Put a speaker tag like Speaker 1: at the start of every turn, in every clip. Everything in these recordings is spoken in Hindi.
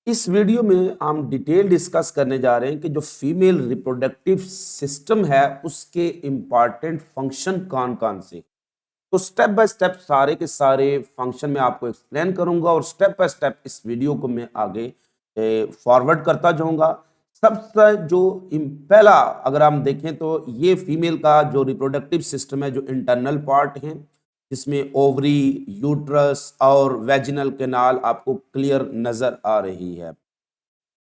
Speaker 1: इस वीडियो में हम डिटेल डिस्कस करने जा रहे हैं कि जो फीमेल रिप्रोडक्टिव सिस्टम है उसके इम्पॉर्टेंट फंक्शन कौन कौन से। तो स्टेप बाय स्टेप सारे के सारे फंक्शन में आपको एक्सप्लेन करूंगा और स्टेप बाय स्टेप इस वीडियो को मैं आगे फॉरवर्ड करता जाऊंगा। सबसे जो पहला अगर हम देखें तो ये फीमेल का जो रिप्रोडक्टिव सिस्टम है, जो इंटरनल पार्ट है जिसमें ओवरी, यूट्रस और वेजिनल कैनाल आपको क्लियर नजर आ रही है।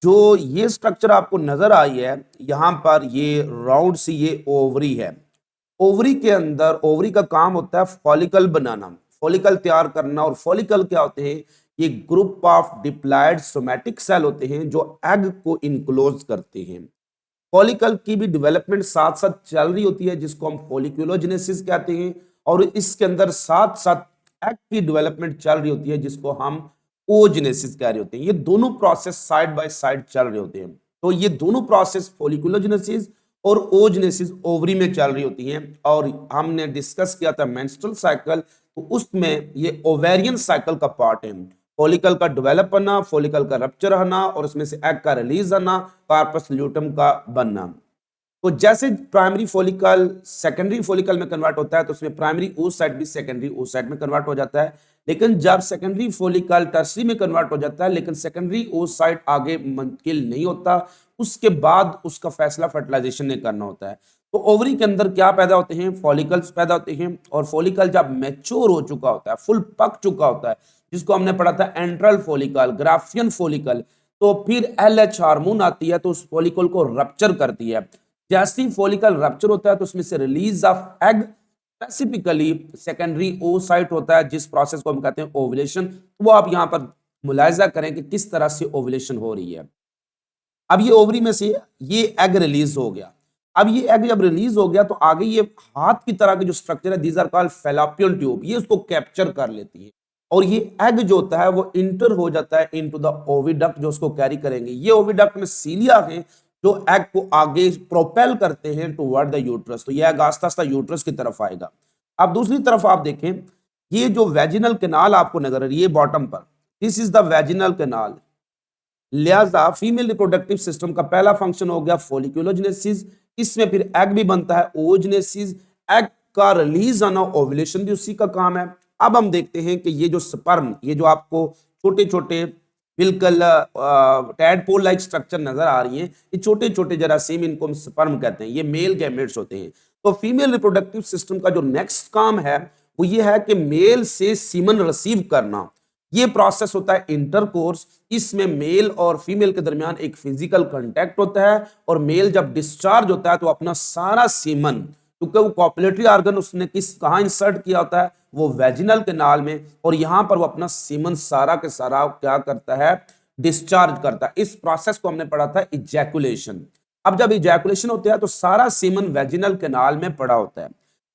Speaker 1: जो ये स्ट्रक्चर आपको नजर आई है यहाँ पर, ये राउंड सी ये ओवरी है। ओवरी के अंदर ओवरी का काम होता है फॉलिकल बनाना, फॉलिकल तैयार करना। और फॉलिकल क्या होते हैं? ये group of diploid somatic cell होते हैं जो एग को इनक्लोज करते हैं। फॉलिकल की भी डेवलपमेंट साथ साथ चल रही होती है जिसको हम फॉलिक्यूलोजेनेसिस कहते हैं। और इसके अंदर साथ साथ एग की डेवलपमेंट चल रही होती है जिसको हम ओजेनेसिस कह रहे होते हैं। ये दोनों प्रोसेस साइड बाय साइड चल रहे होते हैं। तो ये दोनों प्रोसेस फॉलिक्यूलोजेनेसिस और ओजेनेसिस ओवरी में चल रही होती हैं। और हमने डिस्कस किया था मेंस्ट्रुअल साइकिल, तो उसमें ये ओवेरियन साइकिल का पार्ट है। फॉलिकल का डेवलप होना, फॉलिकल का रप्चर होना और उसमें से एग का रिलीज आना, कार्पस ल्यूटम का बनना। तो जैसे प्राइमरी फॉलिकल सेकेंडरी फॉलिकल में कन्वर्ट होता है तो उसमें प्राइमरी oocyte भी सेकेंडरी oocyte में कन्वर्ट हो जाता है। लेकिन जब सेकेंडरी फॉलिकल टर्सरी में कन्वर्ट हो जाता है लेकिन सेकेंडरी oocyte आगे मुंतकिल नहीं होता, उसके बाद उसका फैसला फर्टिलाइजेशन ने करना होता है। तो ओवरी के अंदर क्या पैदा होते हैं? फॉलिकल्स पैदा होते हैं। और फॉलिकल जब मैच्योर हो चुका होता है, फुल पक चुका होता है, जिसको हमने पढ़ा था एंट्रल फॉलिकल, ग्राफियन फॉलिकल, तो फिर LH हार्मोन आती है तो उस फॉलिकल को रप्चर करती है। जैसे ही फॉलिकल रप्चर होता है तो उसमें से release of egg, specifically secondary oocyte होता है जिस प्रोसेस को हम कहते हैं ओवुलेशन। वो आप यहां पर मुलाहिजा करें कि किस तरह से ओवुलेशन हो रही है। अब ये ओवरी में से ये एग रिलीज हो गया। अब ये एग जब रिलीज हो गया तो आगे ये हाथ की तरह के जो स्ट्रक्चर है, these are called Fallopian tube, ये उसको कैप्चर कर लेती है। और ये एग जो होता है वो इंटर हो जाता है इनटू द ओविडक्ट जो उसको कैरी करेंगे। ये ओविडक्ट में सीलिया है जो एग को आगे प्रोपेल करते हैं टुवर्ड द यूट्रस। तो ये एग आस्ता आस्ता यूट्रस की तरफ आएगा। अब दूसरी तरफ आप देखें, ये जो वेजिनल कैनाल आपको नजर आ रही है बॉटम पर, this is the vaginal canal. लिहाजा फीमेल रिप्रोडक्टिव सिस्टम का पहला फंक्शन हो गया फॉलिक्यूलोजेनेसिस, इसमें फिर एग भी बनता है ओजेनेसिस, एग का रिलीज आना, ओव्यूलेशन भी उसी का काम है। अब हम देखते हैं कि ये जो स्पर्म, ये जो आपको छोटे छोटे बिल्कुल टैडपोल लाइक स्ट्रक्चर नजर आ रही हैं, ये छोटे छोटे जरासीम, इनको हम स्पर्म कहते हैं, ये मेल गैमेट्स होते हैं। तो फीमेल रिप्रोडक्टिव सिस्टम का जो नेक्स्ट काम है वो ये है कि मेल से सीमन रिसीव करना। ये प्रोसेस होता है इंटरकोर्स। इसमें मेल और फीमेल के दरमियान एक फिजिकल कांटेक्ट होता है और मेल जब डिस्चार्ज होता है तो अपना सारा सीमन, क्योंकि वो कॉपुलेटरी ऑर्गन उसने कहाँ इंसर्ट किया होता है, वो वेजिनल कैनाल में, और यहां पर वो अपना सीमन सारा के सारा क्या करता है? डिस्चार्ज करता है। इस प्रोसेस को हमने पढ़ा था इजैकुलेशन। अब जब इजैकुलेशन होता है तो सारा सीमन वेजिनल कैनाल में पड़ा होता है।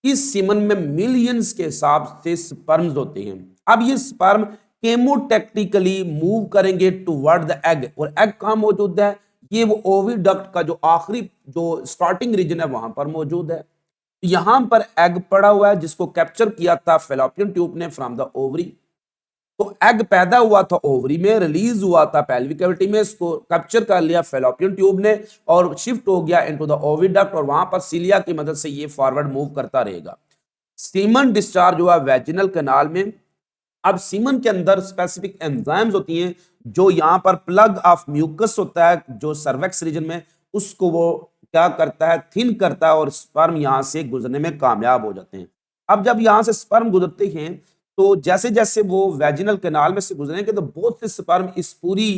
Speaker 1: इस सीमन में मिलियंस के हिसाब से स्पर्म्स होते हैं। अब ये स्पर्म केमोटेक्टिकली मूव करेंगे टुवर्ड द एग, और एग कहां मौजूद है? ये वो ओविडक्ट का जो आखिरी जो स्टार्टिंग रीजन है वहां पर मौजूद है। यहां पर एग पड़ा हुआ है जिसको कैप्चर किया था फेलोपियन ट्यूब ने फ्रॉम द ओवरी। तो एग पैदा हुआ था ओवरी में, रिलीज हुआ था पेल्विक कैविटी में, इसको कैप्चर कर लिया फेलोपियन ट्यूब ने और शिफ्ट हो गया इनटू द ओविडक्ट, और वहां पर सीलिया की मदद से ये फॉरवर्ड मूव करता रहेगा। सीमन डिस्चार्ज हुआ वेजिनल कैनाल में। अब सीमन के अंदर स्पेसिफिक एंजाइम्स होती हैं जो यहां पर प्लग ऑफ म्यूकस होता है जो सर्वेक्स रीजन में, उसको वो क्या करता है? थिन करता है और स्पर्म यहां से गुजरने में कामयाब हो जाते हैं। अब जब यहां से स्पर्म गुजरते हैं तो जैसे जैसे वो वेजिनल कैनाल में से गुजरेंगे तो बहुत से स्पर्म इस पूरी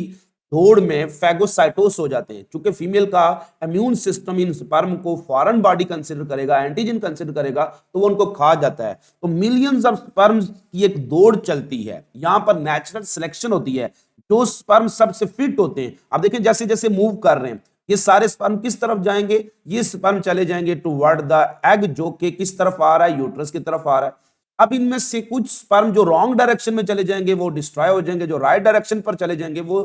Speaker 1: दौड़ में फैगोसाइटोस हो जाते हैं। क्योंकि फीमेल का इम्यून सिस्टम इन स्पर्म को फॉरेन बॉडी कंसीडर करेगा, एंटीजन कंसीडर करेगा, तो वो उनको खा जाता है। तो मिलियंस ऑफ स्पर्म्स की एक दौड़ चलती है। यहां पर नेचुरल सिलेक्शन होती है, जो स्पर्म सबसे फिट होते हैं। अब देखिए जैसे जैसे मूव कर रहे हैं ये सारे स्पर्म किस तरफ जाएंगे? ये स्पर्म चले जाएंगे टुवर्ड द एग, जो कि किस तरफ आ रहा है? यूट्रस की तरफ आ रहा है। अब इनमें से कुछ स्पर्म जो रॉन्ग डायरेक्शन में चले जाएंगे वो डिस्ट्रॉय हो जाएंगे, जो राइट डायरेक्शन पर चले जाएंगे वो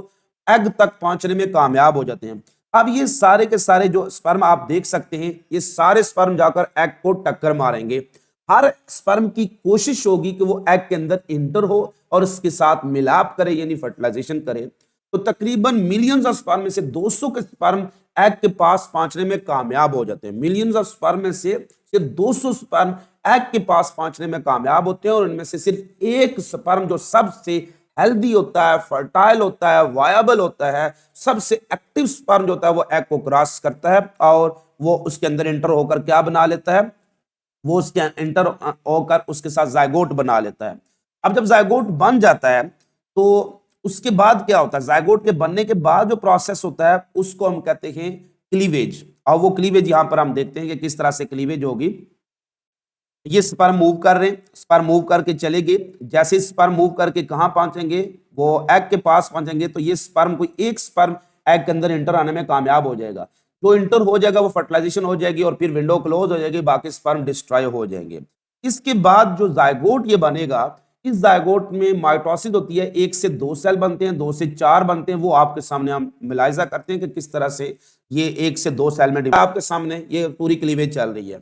Speaker 1: एग तक पहुंचने में कामयाब हो जाते हैं। अब ये सारे के सारे जो स्पर्म आप देख सकते हैं, ये सारे स्पर्म जाकर एग को टक्कर मारेंगे। हर स्पर्म की कोशिश होगी कि वो एग के अंदर इंटर हो और उसके साथ मिलाप करे, यानी फर्टिलाइजेशन करे। तो तकरीबन मिलियंस ऑफ स्पर्म में से 200 के स्पर्म एग के पास पहुंचने में कामयाब हो जाते हैं। मिलियंस ऑफ स्पर्म में से सिर्फ 200 स्पर्म एग के पास पहुंचने में कामयाब होते हैं, और इनमें से सिर्फ एक स्पर्म जो सबसे हेल्दी होता है, फर्टाइल होता है, वायबल होता है, सबसे एक्टिव स्पर्म जो होता है वो एग को क्रॉस करता है और वो उसके अंदर इंटर होकर क्या बना लेता है, वो उसके इंटर होकर उसके साथ जायगोट बना लेता है। अब जब जायगोट बन जाता है तो उसके बाद क्या होता है, जायगोट के बनने के बाद जो प्रोसेस होता है उसको हम कहते हैं क्लीवेज। और वो क्लीवेज यहां पर हम देखते हैं कि किस तरह से क्लीवेज होगी। ये स्पर्म मूव कर रहे हैं, स्पर्म मूव करके चलेंगे, जैसे स्पर्म मूव करके कहां पहुंचेंगे, वो एग के पास पहुंचेंगे, तो ये स्पर्म कोई एक स्पर्म एग के अंदर इंटर आने में कामयाब हो जाएगा। जो इंटर हो जाएगा वो फर्टिलाइजेशन हो जाएगी और फिर विंडो क्लोज हो जाएगी, बाकी स्पर्म डिस्ट्रॉय हो जाएंगे। इसके बाद जो जायगोट ये बनेगा, इस जायगोट में माइटोसिस होती है, 1 से 2 सेल बनते हैं, 2 से 4 बनते हैं। वो आपके सामने हम मुलाहिजा करते हैं कि किस तरह से ये 1 से 2 सेल में आपके सामने ये पूरी क्लीवेज चल रही है।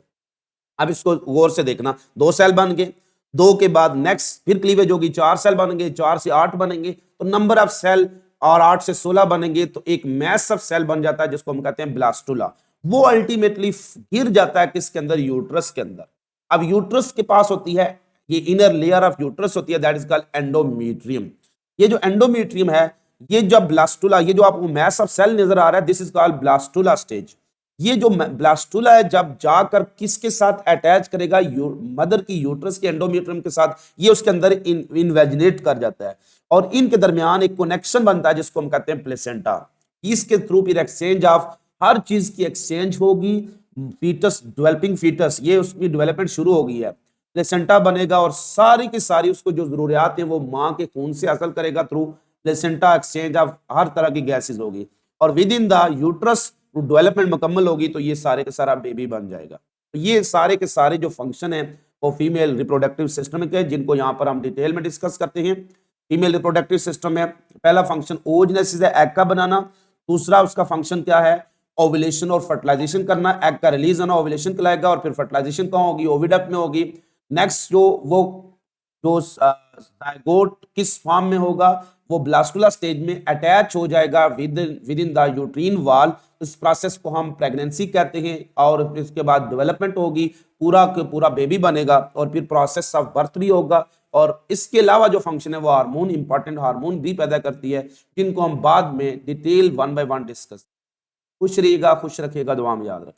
Speaker 1: अब इसको गौर से देखना, 2 सेल बन गए, 2 के बाद नेक्स्ट फिर क्लीवेज होगी, 4 सेल बनेंगे, 4 से 8 बनेंगे, तो नंबर ऑफ सेल और 8 से 16 बनेंगे, तो एक मैस ऑफ सेल बन जाता है जिसको हम कहते हैं ब्लास्टुला। वो अल्टीमेटली गिर जाता है किसके अंदर, यूट्रस के अंदर। अब यूट्रस के पास होती है ये इनर लेयर ऑफ यूट्रस होती है, दैट इज कॉल्ड एंडोमेट्रियम। ये जो एंडोमेट्रियम है, ये जो ब्लास्टुला, ये जो आपको मैस ऑफ सेल नजर आ रहा है, this is called blastula stage. ये जो ब्लास्टुला है जब जाकर किसके साथ अटैच करेगा, मदर की यूट्रस के एंडोमेट्रियम के साथ, ये उसके अंदर इन्वेजिनेट कर जाता है और इनके दरमियान एक कनेक्शन बनता है जिसको हम कहते हैं प्लेसेंटा। इसके थ्रू फिर एक्सचेंज ऑफ हर चीज की एक्सचेंज होगी। फीटस, डेवलपिंग फीटस, ये उसकी डेवलपमेंट शुरू हो गई है, प्लेसेंटा बनेगा और सारी की सारी उसको जो जरूरियात है वो माँ के खून से हासिल करेगा through placenta. Exchange of her तरह की गैसेज होगी और with in the uterus development मुकम्मल होगी, तो ये सारे के सारा बेबी बन जाएगा। तो ये सारे के सारे जो फंक्शन है वो फीमेल रिप्रोडक्टिव सिस्टम के, जिनको यहाँ पर हम डिटेल में डिस्कस करते हैं। फीमेल रिप्रोडक्टिव सिस्टम में पहला फंक्शन ओवोजेनेसिस है, एग का बनाना। दूसरा उसका फंक्शन क्या है, ओव्यूलेशन और फर्टिलाइजेशन करना। एग का रिलीज होना ओव्यूलेशन कहलाएगा और फिर फर्टिलाइजेशन कहाँ होगी, ओविडक्ट में होगी। नेक्स्ट जो जायगोट किस फॉर्म में होगा, वो ब्लास्टुला स्टेज में अटैच हो जाएगा with in the uterine wall. इस प्रोसेस को हम प्रेगनेंसी कहते हैं और इसके बाद डेवलपमेंट होगी, पूरा के पूरा बेबी बनेगा और फिर प्रोसेस ऑफ बर्थ भी होगा। और इसके अलावा जो फंक्शन है वो हार्मोन, इंपॉर्टेंट हार्मोन भी पैदा करती है, जिनको हम बाद में डिटेल 1 बाय 1 डिस्कस। खुश रहिएगा, खुश रखिएगा, दुआ में याद रखिए।